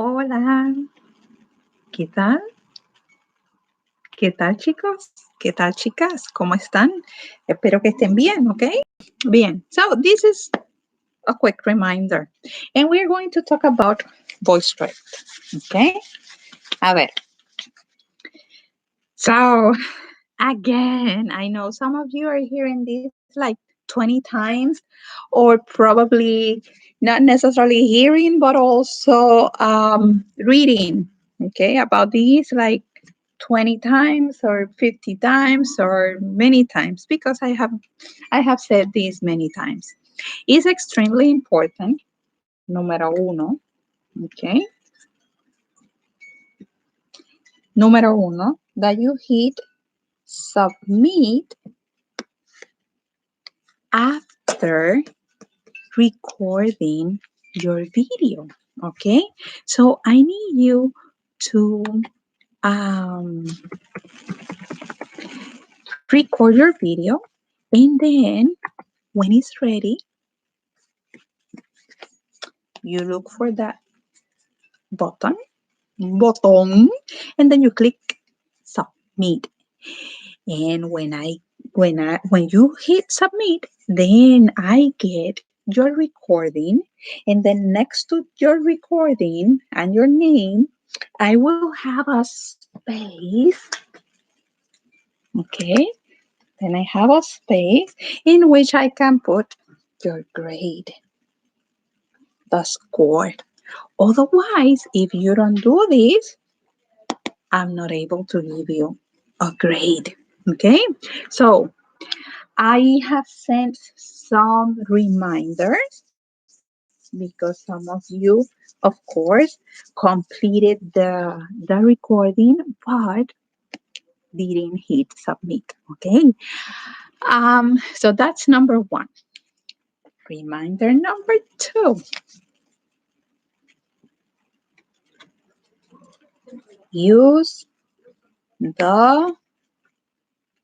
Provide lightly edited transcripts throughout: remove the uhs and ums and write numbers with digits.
Hola, ¿qué tal? ¿Qué tal, chicos? ¿Qué tal, chicas? ¿Cómo están? Espero que estén bien, ¿ok? Bien, so this is a quick reminder, and we're going to talk about voice drift, ¿ok? A ver, so again, I know some of you are hearing this like 20 times, or probably not necessarily hearing, but also reading, okay, about these like 20 times or 50 times or many times, because I have said this many times. It's extremely important, número uno, okay? Número uno, that you hit submit after recording your video, okay? So I need you to record your video, and then when it's ready, you look for that button, and then you click submit. And when you hit submit, then I get your recording, and then next to your recording and your name, I will have a space. Okay, then I have a space in which I can put your grade, the score. Otherwise, if you don't do this, I'm not able to give you a grade. Okay, so I have sent some reminders because some of you, of course, completed the recording but didn't hit submit. Okay, so that's number one. Reminder number two. Use the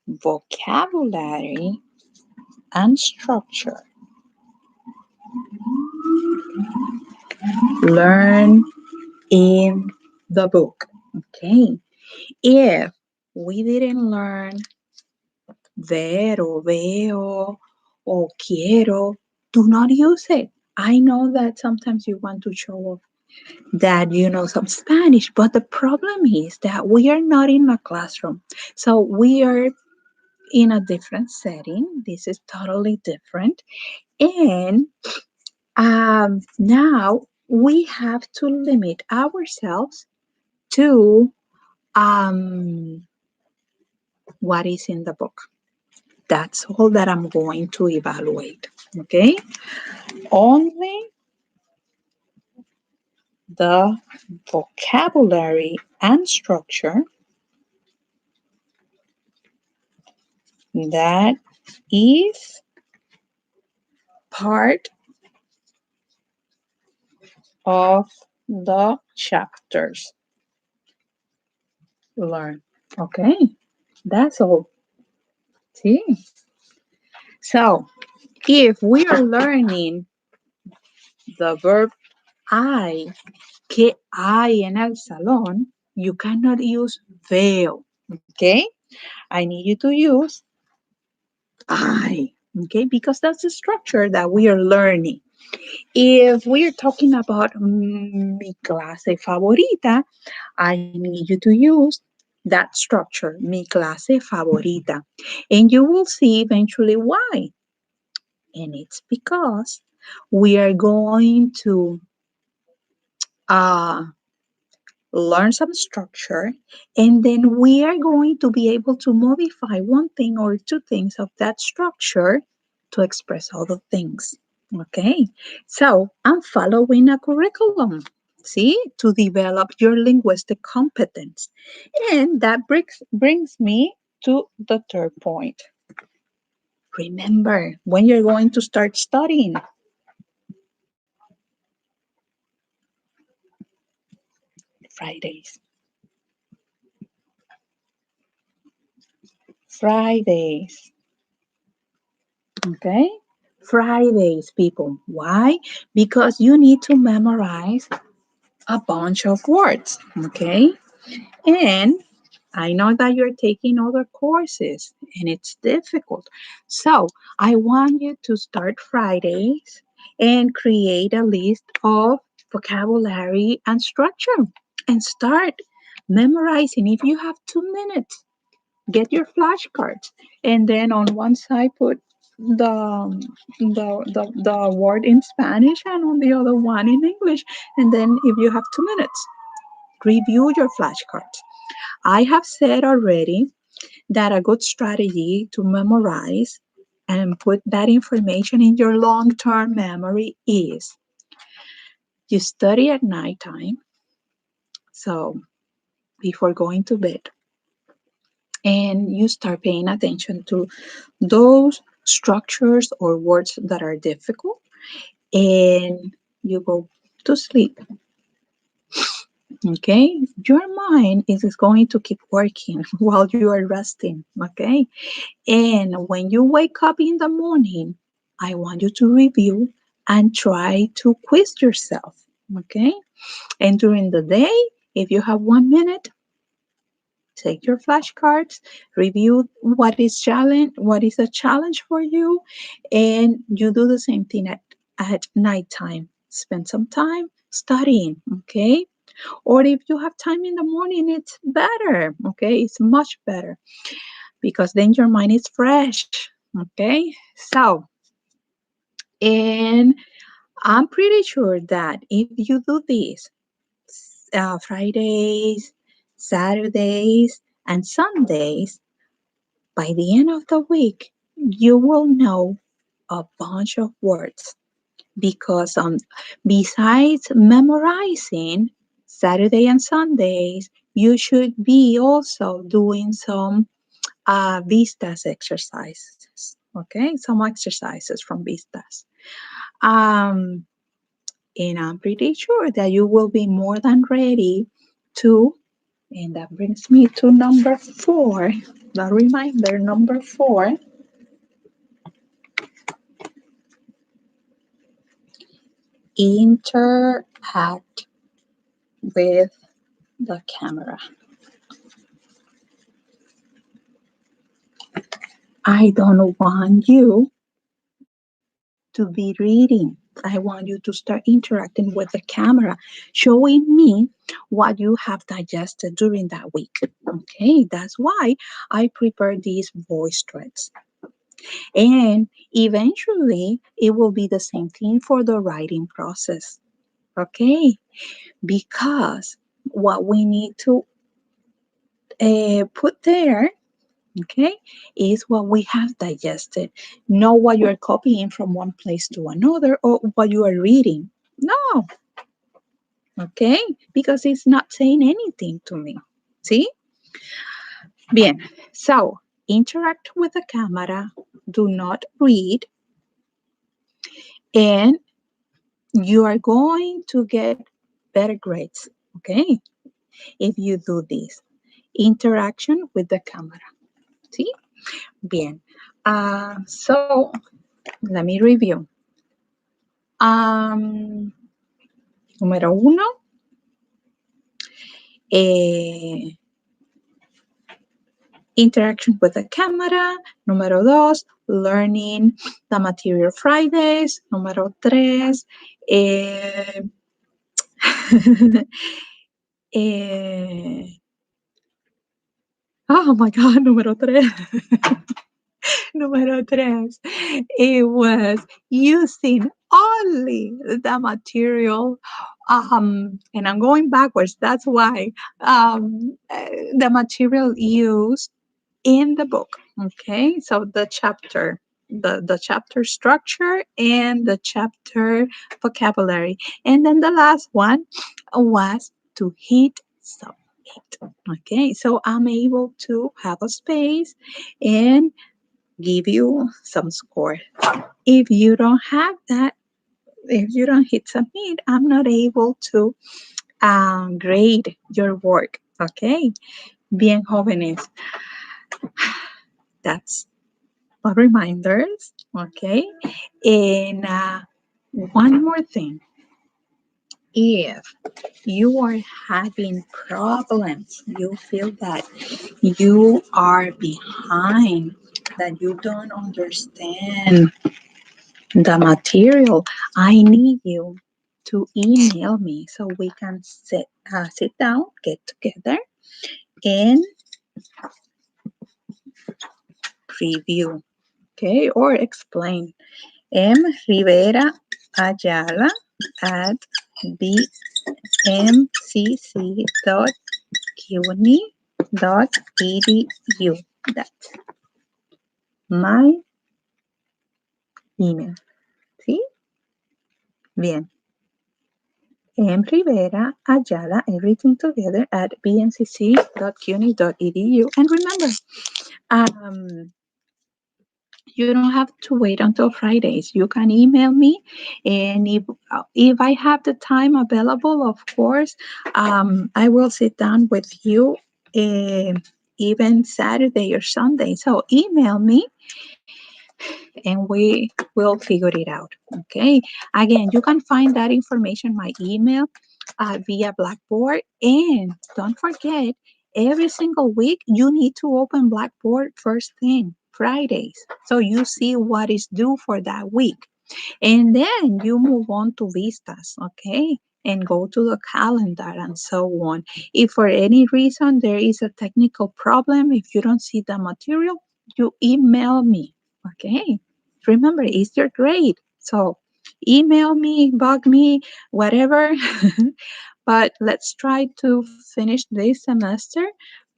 vocabulary and structure. Learn in the book. Okay. If we didn't learn ver o veo o quiero, do not use it. I know that sometimes you want to show off that you know some Spanish, but the problem is that we are not in a classroom. So we are in a different setting. This is totally different. And now we have to limit ourselves to what is in the book. That's all that I'm going to evaluate, okay? Only the vocabulary and structure that is part of the chapters. Learn, okay? That's all. See? So, if we are learning the verb I, que hay en el salón, you cannot use veo, okay? I need you to use I, okay? Because that's the structure that we are learning. If we're talking about mi clase favorita, I need you to use that structure, mi clase favorita. And you will see eventually why. And it's because we are going to learn some structure, and then we are going to be able to modify one thing or two things of that structure to express other things. Okay, so I'm following a curriculum, see, to develop your linguistic competence. And that brings me to the third point. Remember when you're going to start studying. Fridays. Fridays. Okay? Fridays, people. Why? Because you need to memorize a bunch of words, okay? And I know that you're taking other courses and it's difficult. So I want you to start Fridays and create a list of vocabulary and structure and start memorizing. If you have 2 minutes, get your flashcards and then on one side put the word in Spanish and on the other one in English. And then if you have 2 minutes, review your flashcards. I have said already that a good strategy to memorize and put that information in your long-term memory is you study at nighttime, so before going to bed, and you start paying attention to those structures or words that are difficult, and you go to sleep. Okay, your mind is going to keep working while you are resting. Okay, and when you wake up in the morning, I want you to review and try to quiz yourself. Okay, and during the day, if you have 1 minute, take your flashcards, review what is a challenge for you, and you do the same thing at nighttime. Spend some time studying, okay? Or if you have time in the morning, it's better, okay? It's much better because then your mind is fresh, okay? So, and I'm pretty sure that if you do this Fridays, Saturdays, and Sundays, by the end of the week, you will know a bunch of words because besides memorizing Saturday and Sundays, you should be also doing some vistas exercises. Okay, some exercises from vistas. Um, and I'm pretty sure that you will be more than ready to. And that brings me to number four. The reminder number four, interact with the camera. I don't want you to be reading. I want you to start interacting with the camera, showing me what you have digested during that week. Okay, that's why I prepare these voice threads. And eventually, it will be the same thing for the writing process. Okay, because what we need to put there, okay, is what we have digested, not what you're copying from one place to another or what you are reading. No, okay, because it's not saying anything to me. See? Bien, so interact with the camera, do not read, and you are going to get better grades, okay, if you do this. Interaction with the camera. See? Bien. So let me review. Número uno, eh, interaction with the camera. Número dos, learning the material Fridays. Número tres, eh, eh, oh my God, número tres. Número tres, it was using only the material. And I'm going backwards. That's why the material used in the book. Okay, so the chapter structure and the chapter vocabulary, and then the last one was to hit submit. Okay, so I'm able to have a space and give you some score. If you don't have that, if you don't hit submit, I'm not able to grade your work. Okay, bien jóvenes. That's my reminders. Okay, and one more thing. If you are having problems, you feel that you are behind, that you don't understand the material, I need you to email me so we can sit down, get together, and review, okay, or explain. M. Rivera Ayala at bmcc.cuny.edu. That's my email. ¿Sí? Bien. M. Rivera Ayala, everything together at bmcc.cuny.edu. And remember, um, you don't have to wait until Fridays. You can email me, and if I have the time available, of course, I will sit down with you, uh, even Saturday or Sunday. So email me, and we will figure it out. Okay. Again, you can find that information, my email, via Blackboard, and don't forget, every single week you need to open Blackboard first thing Fridays, so you see what is due for that week, and then you move on to vistas, okay, and go to the calendar and so on. If for any reason there is a technical problem, if you don't see the material, you email me, okay. Remember, it's your grade, so email me, bug me, whatever. But let's try to finish this semester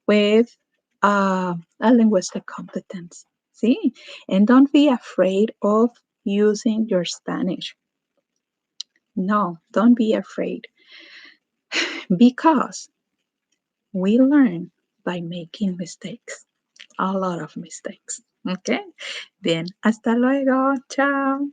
with a linguistic competence. See? And don't be afraid of using your Spanish. No, don't be afraid, because we learn by making mistakes, a lot of mistakes. Okay? Bien, hasta luego. Chao.